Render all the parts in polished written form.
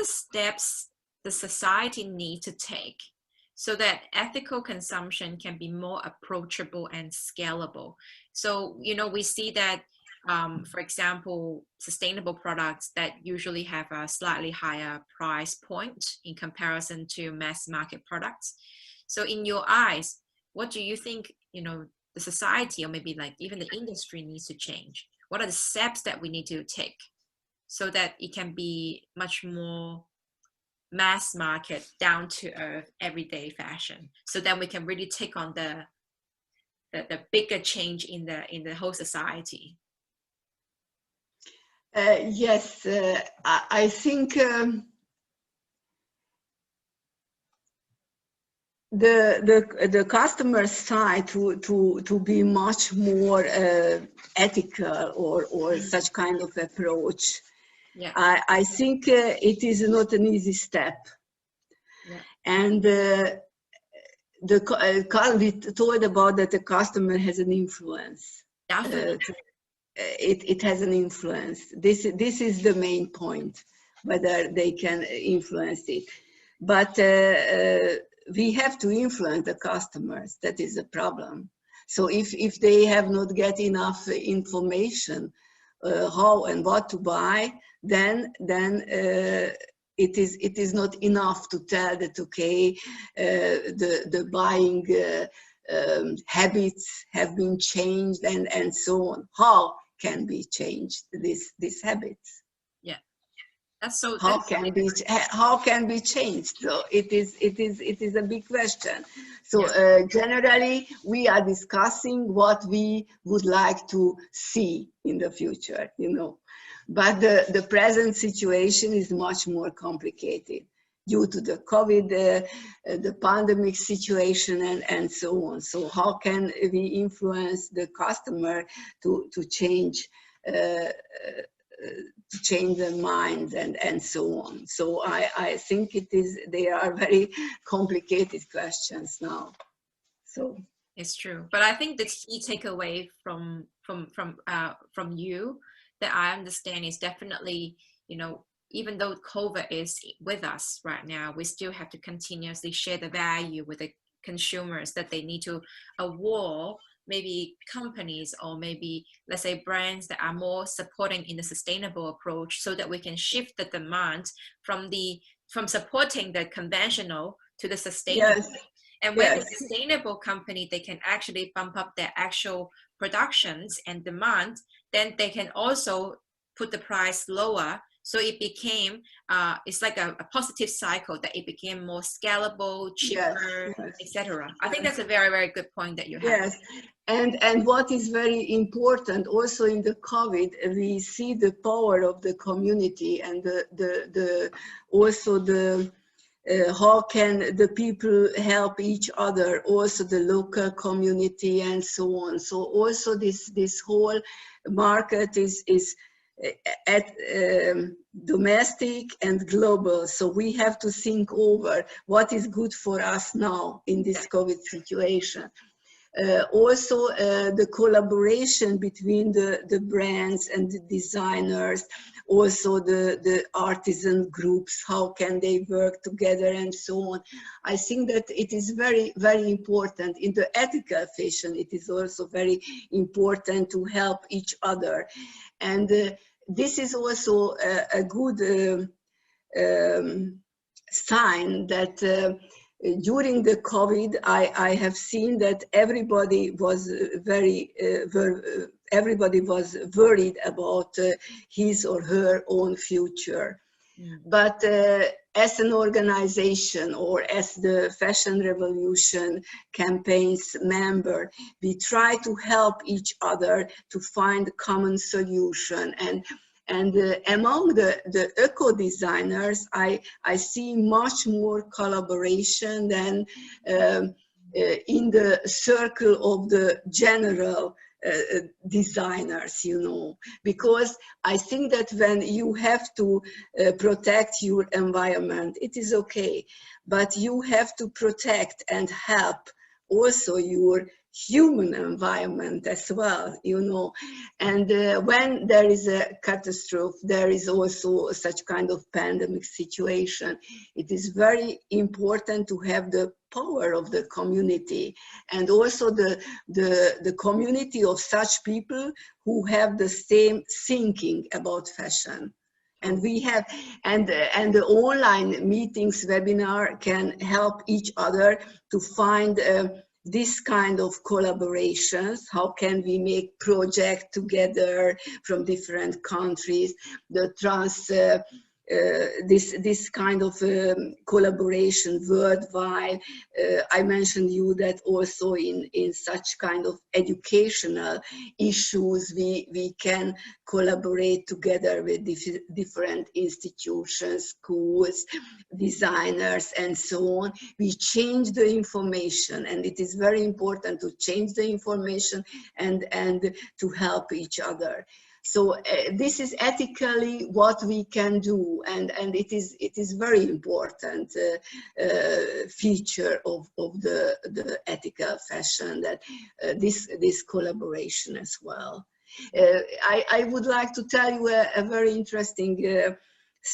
the steps the society needs to take so that ethical consumption can be more approachable and scalable? So, we see that, for example, sustainable products that usually have a slightly higher price point in comparison to mass market products. So in your eyes, what do you think, the society or maybe like even the industry needs to change? What are the steps that we need to take so that it can be much more mass market, down to earth, everyday fashion, so that we can really take on the bigger change in the whole society? Yes, I think the customer side to be much more ethical or such kind of approach. Yeah. I think it is not an easy step. Yeah. And we told about that the customer has an influence. It has an influence. This is the main point, whether they can influence it. But we have to influence the customers. That is a problem. So if they have not get enough information how and what to buy, then it is not enough to tell that, okay, the buying habits have been changed and so on. How can be changed these habits? Yeah, that's so. How can be changed? So it is a big question. So generally, we are discussing what we would like to see in the future, but the present situation is much more complicated due to the COVID, the pandemic situation, and so on. So how can we influence the customer to change their minds and so on? So I think they are very complicated questions now. So it's true, but I think the key takeaway from you that I understand is definitely, even though COVID is with us right now, we still have to continuously share the value with the consumers that they need to award maybe companies or maybe, let's say, brands that are more supporting in the sustainable approach, so that we can shift the demand from supporting the conventional to the sustainable. Yes. And when the sustainable company, they can actually bump up their actual productions and demand, then they can also put the price lower. So it became, it's like a positive cycle, that it became more scalable, cheaper, etc. I think that's a very, very good point that you have. Yes, and what is very important also in the COVID, we see the power of the community and how can the people help each other, also the local community and so on. So also this whole market is at domestic and global. So we have to think over what is good for us now in this COVID situation. Also the collaboration between the brands and the designers, also the artisan groups, how can they work together and so on. I think that it is very, very important. In the ethical fashion, it is also very important to help each other. And this is also a good sign that during the COVID, I have seen that everybody was worried about his or her own future. But as an organization or as the Fashion Revolution campaign's member, we try to help each other to find a common solution. And among the eco designers, I see much more collaboration than in the circle of the general designers, because I think that when you have to protect your environment, it is okay, but you have to protect and help also your human environment as well, you know. And when there is a catastrophe, there is also such kind of pandemic situation, it is very important to have the power of the community, and also the community of such people who have the same thinking about fashion. And we have, and the online meetings, webinar can help each other to find this kind of collaborations. How can we make projects together from different countries? The this kind of collaboration worldwide. I mentioned you that also in such kind of educational issues, we can collaborate together with different institutions, schools, designers, and so on. We change the information, and it is very important to change the information and to help each other. So this is ethically what we can do, and it is very important feature of the ethical fashion, that this collaboration as well. I would like to tell you a very interesting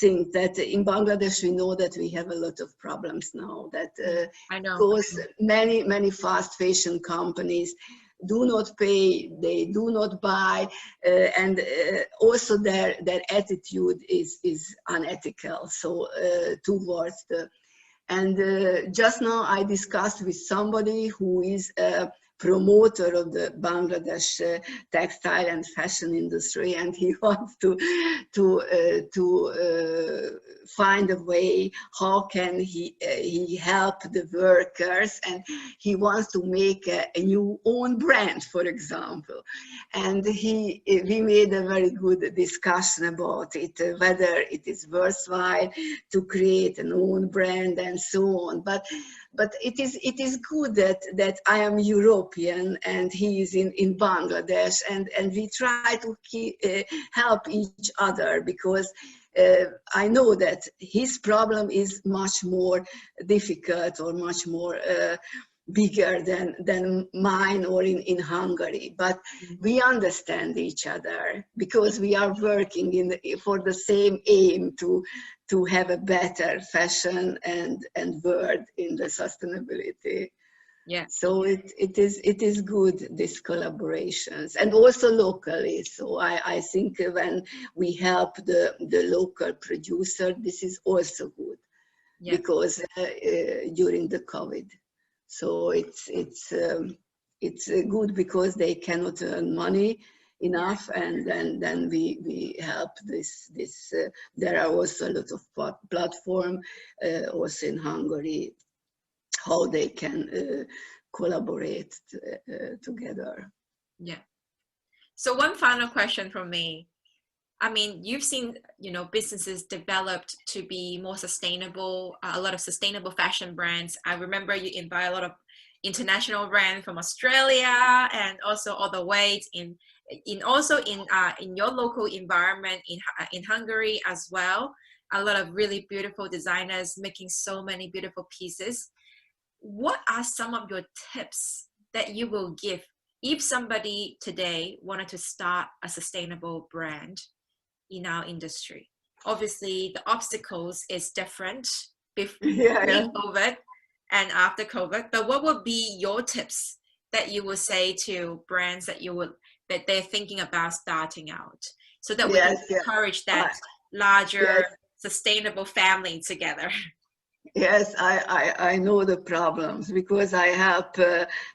thing, that in Bangladesh we know that we have a lot of problems now, that I know. because many fast fashion companies do not pay, they do not buy, and also their attitude is unethical, so towards the, and just now I discussed with somebody who is a promoter of the Bangladesh textile and fashion industry, and he wants to find a way how can he help the workers, and he wants to make a new own brand, for example. And we made a very good discussion about it, whether it is worthwhile to create an own brand and so on. But it is good that I am European and he is in Bangladesh, and we try to help each other, because I know that his problem is much more difficult or much more bigger than mine or in Hungary, but we understand each other because we are working for the same aim to have a better fashion and world in the sustainability. Yeah. So it is good, these collaborations, and also locally. So I think when we help the local producer, this is also good, because during the COVID. So it's good because they cannot earn money enough, and then we help this. There are also a lot of platform also in Hungary, how they can collaborate together. Yeah. So one final question from me. I mean, you've seen, businesses developed to be more sustainable, a lot of sustainable fashion brands. I remember you invite a lot of international brands from Australia, and also other ways in your local environment in Hungary as well. A lot of really beautiful designers making so many beautiful pieces. What are some of your tips that you will give if somebody today wanted to start a sustainable brand in our industry? Obviously, the obstacles is different before COVID and after COVID, but what would be your tips that you would say to brands that they're thinking about starting out, so that we can encourage that larger sustainable family together? Yes, I know the problems, because I help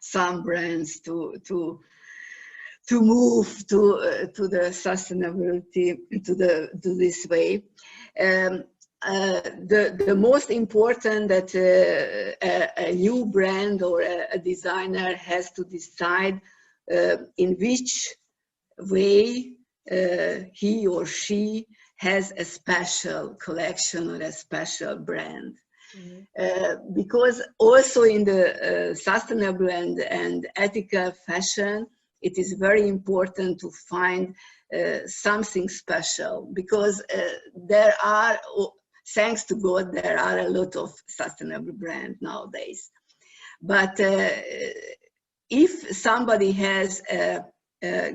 some brands to move to the sustainability, to this way. The most important that a new brand or a designer has to decide in which way he or she has a special collection or a special brand. Because also in the sustainable and ethical fashion, it is very important to find something special, because there are, thanks to God, there are a lot of sustainable brands nowadays. But if somebody has a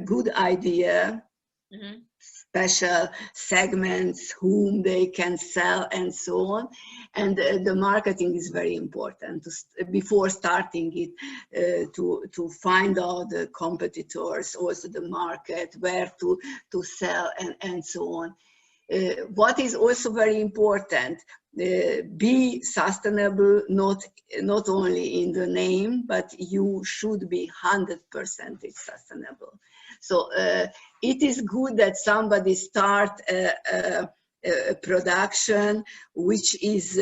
good idea, Mm-hmm. special segments whom they can sell and so on, and the marketing is very important before starting it, to find out the competitors, also the market, where to sell, and so on. What is also very important, be sustainable, not only in the name, but you should be 100% sustainable. So it is good that somebody start a production which is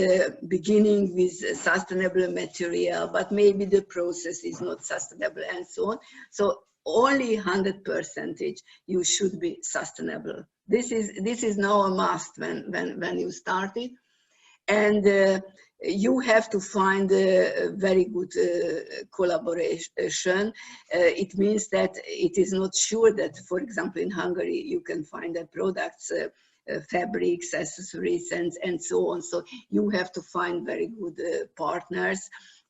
beginning with sustainable material, but maybe the process is not sustainable and so on. So only 100% you should be sustainable. This is now a must when you start it, and you have to find a very good collaboration. It means that it is not sure that, for example, in Hungary you can find the products, fabrics, accessories, and so on. So you have to find very good partners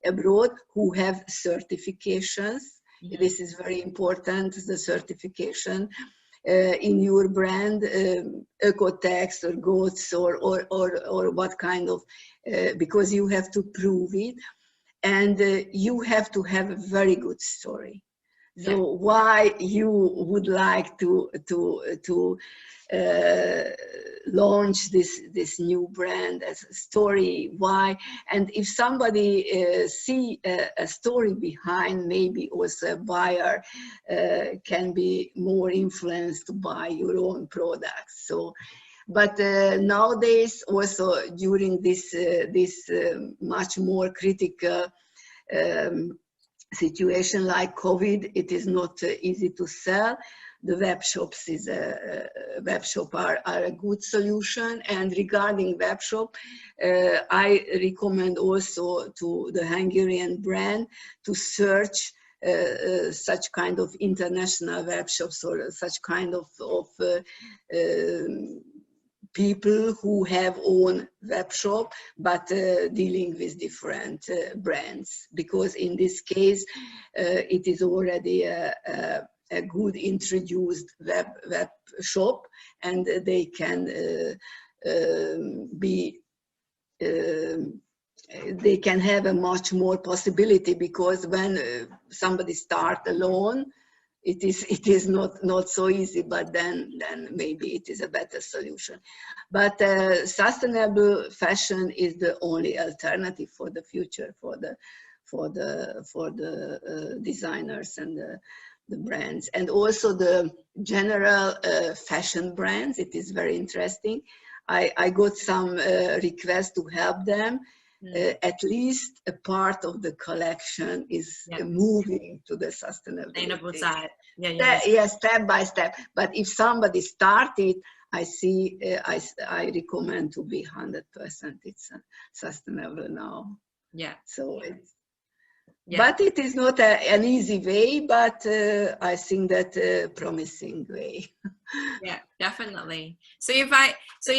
abroad who have certifications. Mm-hmm. This is very important, the certification. In your brand, Ecotex or GOTS or what kind of, because you have to prove it, and you have to have a very good story. So yeah. Why you would like to launch this new brand as a story? Why? And if somebody see a story behind, maybe also a buyer can be more influenced to buy your own products. So, but nowadays, also during this much more critical situation like COVID, it is not easy to sell. The web shops web shop are a good solution. And regarding web shop, I recommend also to the Hungarian brand to search such kind of international web shops, or such kind of people who have own web shop, but dealing with different brands, because in this case it is already a good introduced web shop, and they can they can have a much more possibility, because when somebody start alone, it is not so easy, but then maybe it is a better solution. But sustainable fashion is the only alternative for the future, for the designers and the brands, and also the general fashion brands. It is very interesting. I got some requests to help them. At least a part of the collection is moving to the sustainable side. Yeah, step by step. But if somebody started, I see, I recommend to be 100%. It's sustainable now. Yeah. So it's. Yeah. But it is not an easy way, but I think that a promising way. Yeah, definitely. So if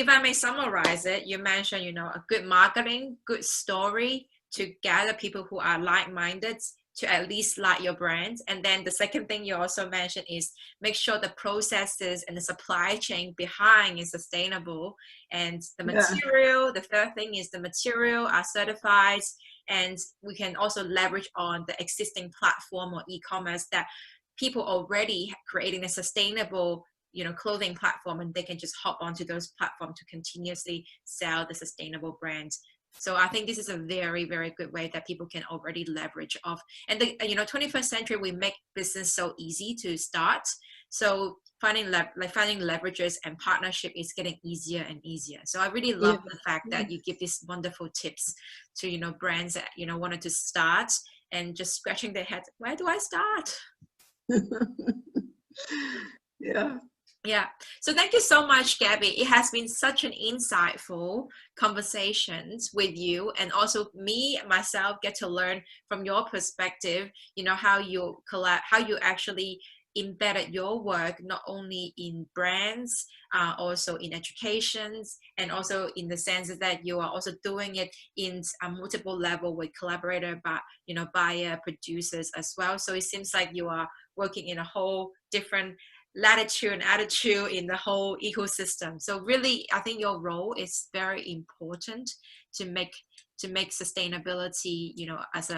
I may summarize it, you mentioned, a good marketing, good story to gather people who are like-minded to at least like your brand. And then the second thing you also mentioned is make sure the processes and the supply chain behind is sustainable, and the material. The third thing is the material are certified. And we can also leverage on the existing platform or e-commerce that people already creating a sustainable, clothing platform, and they can just hop onto those platforms to continuously sell the sustainable brands. So I think this is a very, very good way that people can already leverage off. And the 21st century, we make business so easy to start. So finding leverages and partnership is getting easier and easier. So I really love the fact that you give these wonderful tips to brands that wanted to start and just scratching their head, where do I start? Yeah. So thank you so much, Gabby. It has been such an insightful conversations with you, and also myself get to learn from your perspective, how you actually embedded your work not only in brands, also in educations, and also in the sense that you are also doing it in a multiple level with collaborator, but buyer, producers as well. So it seems like you are working in a whole different latitude and attitude in the whole ecosystem. So really, I think your role is very important to make sustainability, as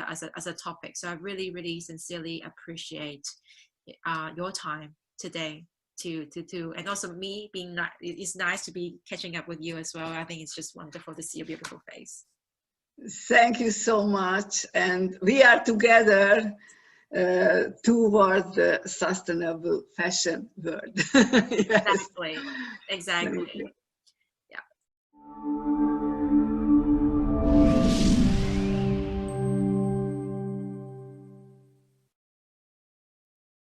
a topic. So I really, really sincerely appreciate your time today to and also me being it's nice to be catching up with you as well. I think it's just wonderful to see your beautiful face. Thank you so much, and we are together toward the sustainable fashion world. Yes. Exactly.